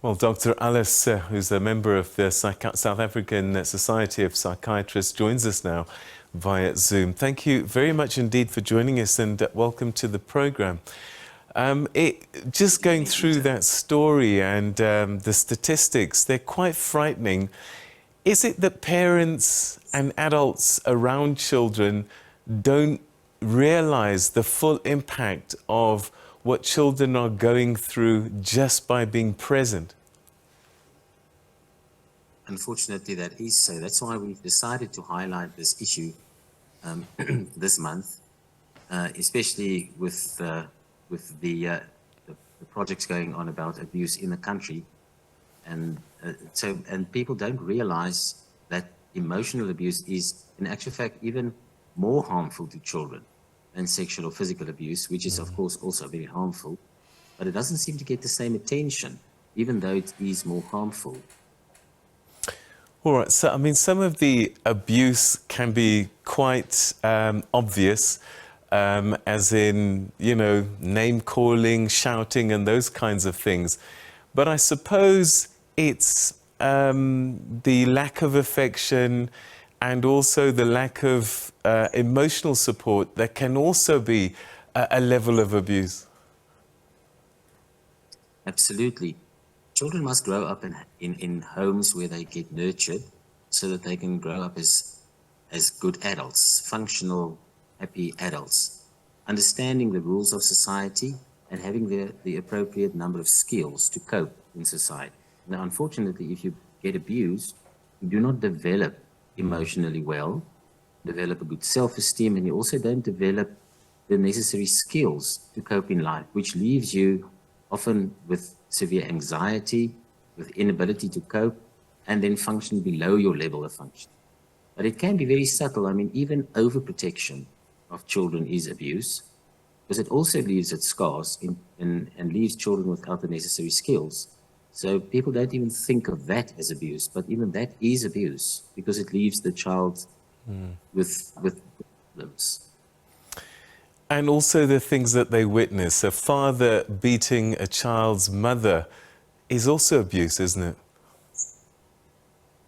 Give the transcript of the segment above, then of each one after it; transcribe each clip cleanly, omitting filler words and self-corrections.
Well, Dr. Allers, who's a member of the South African Society of Psychiatrists, joins us now via Zoom. Thank you very much indeed for joining us, and welcome to the programme. Just going through that story and the statistics, they're quite frightening. Is it that parents and adults around children don't realise the full impact of what children are going through just by being present? Unfortunately, that is so. That's why we've decided to highlight this issue this month, especially with the projects going on about abuse in the country. And people don't realize that emotional abuse is, in actual fact, even more harmful to children than sexual or physical abuse, which is, of course, also very harmful. But it doesn't seem to get the same attention, even though it is more harmful. All right, so I mean, some of the abuse can be quite obvious, as in, you know, name-calling, shouting and those kinds of things. But I suppose it's the lack of affection and also the lack of emotional support that can also be a level of abuse. Absolutely. Children must grow up in homes where they get nurtured so that they can grow up as good adults, functional, happy adults, understanding the rules of society and having the appropriate number of skills to cope in society. Now, unfortunately, if you get abused, you do not develop emotionally well, develop a good self-esteem, and you also don't develop the necessary skills to cope in life, which leaves you often with severe anxiety, with inability to cope, and then function below your level of function. But it can be very subtle. I mean, even overprotection of children is abuse, because it also leaves its scars and leaves children without the necessary skills. So people don't even think of that as abuse, but even that is abuse, because it leaves the child with problems. And also the things that they witness. A father beating a child's mother is also abuse, isn't it?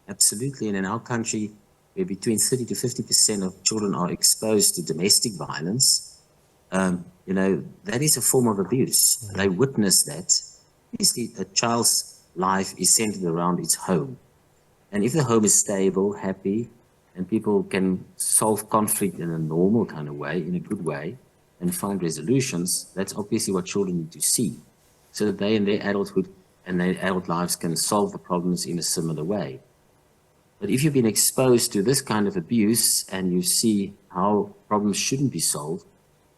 Absolutely. And in our country, where between 30 to 50% of children are exposed to domestic violence, you know, that is a form of abuse. They witness that. Obviously, a child's life is centered around its home. And if the home is stable, happy, and people can solve conflict in a normal kind of way, in a good way, and find resolutions, that's obviously what children need to see, so that they in their adulthood and their adult lives can solve the problems in a similar way. But if you've been exposed to this kind of abuse and you see how problems shouldn't be solved,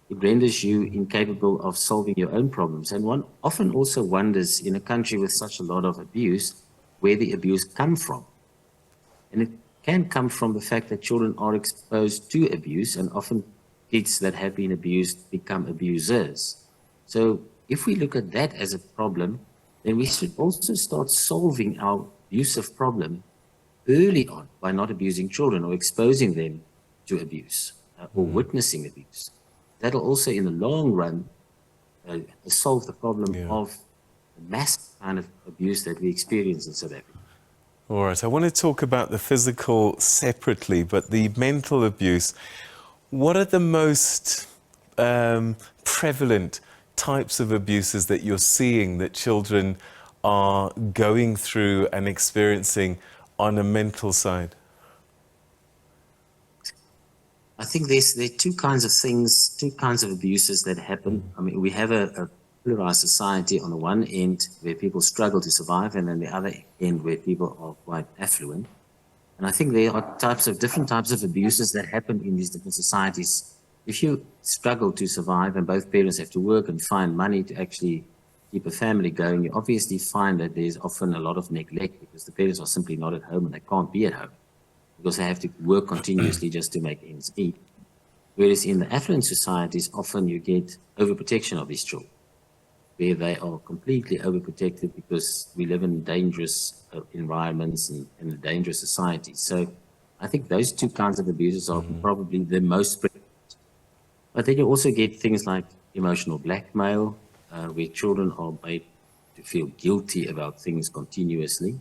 it renders you incapable of solving your own problems. And one often also wonders, in a country with such a lot of abuse, where the abuse comes from. And it can come from the fact that children are exposed to abuse, and often kids that have been abused become abusers. So if we look at that as a problem, then we should also start solving our abusive problem early on by not abusing children or exposing them to abuse or witnessing abuse. That'll also, in the long run, solve the problem of the mass kind of abuse that we experience in South Africa. All right, I want to talk about the physical separately, but the mental abuse. What are the most prevalent types of abuses that you're seeing that children are going through and experiencing on a mental side? I think there are two kinds of things, two kinds of abuses that happen. I mean, we have a polarized society on the one end where people struggle to survive, and then the other end where people are quite affluent. And I think there are different types of abuses that happen in these different societies. If you struggle to survive and both parents have to work and find money to actually keep a family going, you obviously find that there's often a lot of neglect because the parents are simply not at home and they can't be at home because they have to work continuously just to make ends meet. Whereas in the affluent societies, often you get overprotection of these children, where they are completely overprotected because we live in dangerous environments and in a dangerous society. So I think those two kinds of abuses are probably the most prevalent. But then you also get things like emotional blackmail, where children are made to feel guilty about things continuously.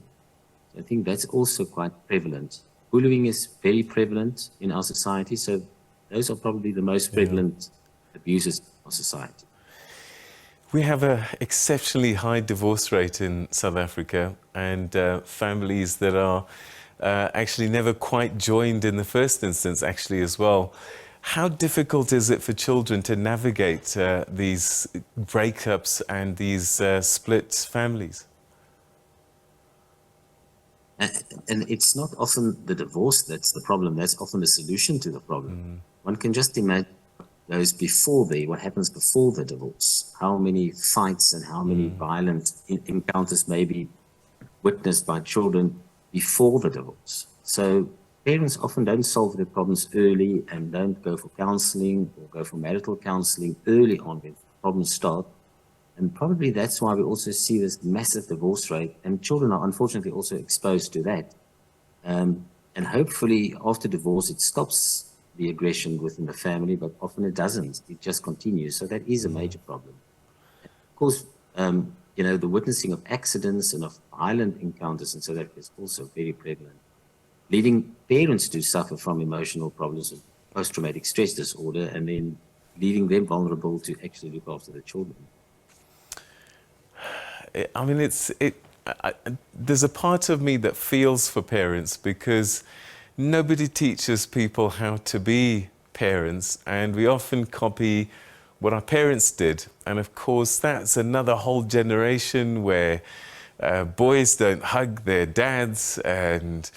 So I think that's also quite prevalent. Bullying is very prevalent in our society, so those are probably the most prevalent abuses in our society. We have an exceptionally high divorce rate in South Africa, and families that are actually never quite joined in the first instance, actually, as well. How difficult is it for children to navigate these breakups and these split families? And it's not often the divorce that's the problem, that's often the solution to the problem. One can just imagine what goes before what happens before the divorce, how many fights and how many violent encounters may be witnessed by children before the divorce. So parents often don't solve their problems early and don't go for counseling or go for marital counseling early on when problems start. And probably that's why we also see this massive divorce rate, and children are unfortunately also exposed to that. And hopefully after divorce, it stops the aggression within the family, but often it doesn't. It just continues. So that is a major problem. Of course, the witnessing of accidents and of violent encounters in South Africa is also very prevalent, leading parents to suffer from emotional problems of post-traumatic stress disorder, and then leaving them vulnerable to actually look after the children. I mean, there's a part of me that feels for parents, because nobody teaches people how to be parents, and we often copy what our parents did. And of course, that's another whole generation where boys don't hug their dads, and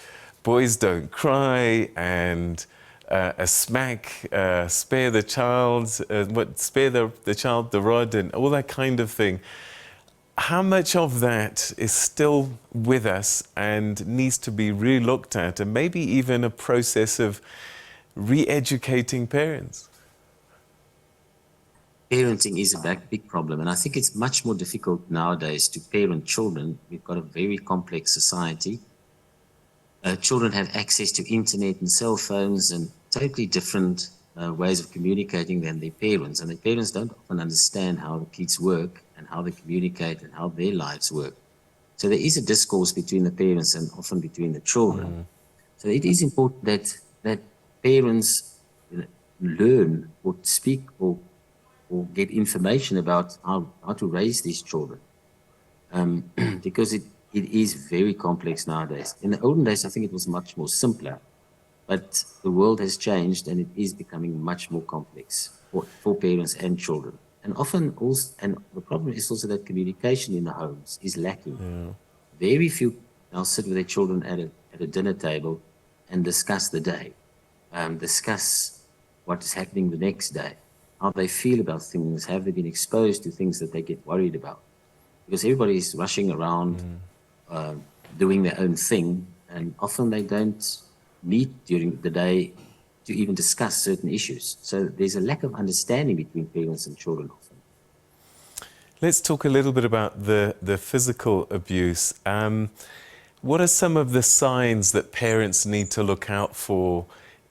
boys don't cry, and a smack, spare the child, spare the child the rod, and all that kind of thing. How much of that is still with us and needs to be re-looked at, and maybe even a process of re-educating parents? Parenting is a big problem, and I think it's much more difficult nowadays to parent children. We've got a very complex society. Children have access to internet and cell phones and totally different ways of communicating than their parents, and their parents don't often understand how the kids work and how they communicate and how their lives work. So there is a discourse between the parents and often between the children. So it is important that parents learn or speak or get information about how to raise these children, because it is very complex nowadays. In the olden days, I think it was much more simpler, but the world has changed and it is becoming much more complex for parents and children. And often also, and the problem is also that communication in the homes is lacking. Very few now sit with their children at a dinner table and discuss the day, discuss what is happening the next day, how they feel about things, have they been exposed to things that they get worried about. Because everybody is rushing around, doing their own thing, and often they don't meet during the day to even discuss certain issues. So there's a lack of understanding between parents and children often. Let's talk a little bit about the physical abuse. What are some of the signs that parents need to look out for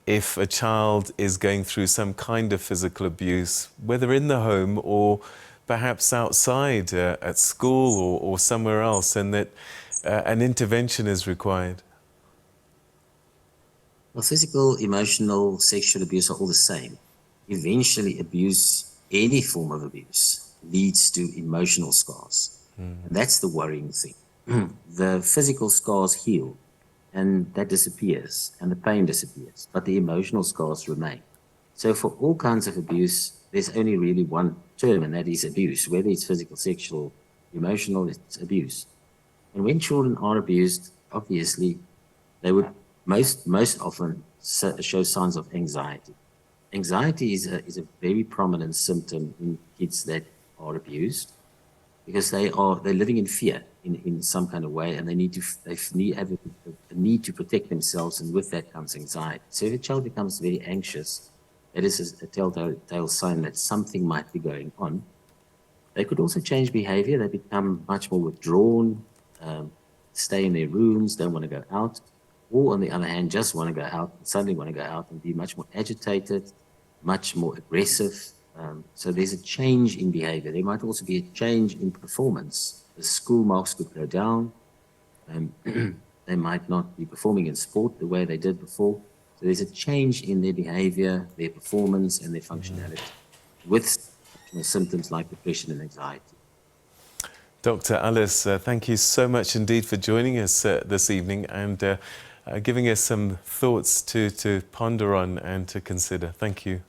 if a child is going through some kind of physical abuse, whether in the home or perhaps outside at school or somewhere else, and that an intervention is required? Well, physical, emotional, sexual abuse are all the same. Eventually, abuse, any form of abuse, leads to emotional scars. And that's the worrying thing. The physical scars heal, and that disappears, and the pain disappears, but the emotional scars remain. So for all kinds of abuse, there's only really one term, and that is abuse. Whether it's physical, sexual, emotional, it's abuse. And when children are abused, obviously, they would most often show signs of anxiety. Anxiety is a very prominent symptom in kids that are abused, because they're living in fear in some kind of way, and they have a need to protect themselves, and with that comes anxiety. So if a child becomes very anxious, that is a telltale sign that something might be going on. They could also change behavior. They become much more withdrawn, stay in their rooms, don't want to go out, or on the other hand, just want to go out, suddenly want to go out and be much more agitated, much more aggressive. So there's a change in behavior. There might also be a change in performance. the school marks could go down. They might not be performing in sport the way they did before. So there's a change in their behavior, their performance, and their functionality with symptoms like depression and anxiety. Dr. Allers, thank you so much indeed for joining us this evening and giving us some thoughts to ponder on and to consider. Thank you.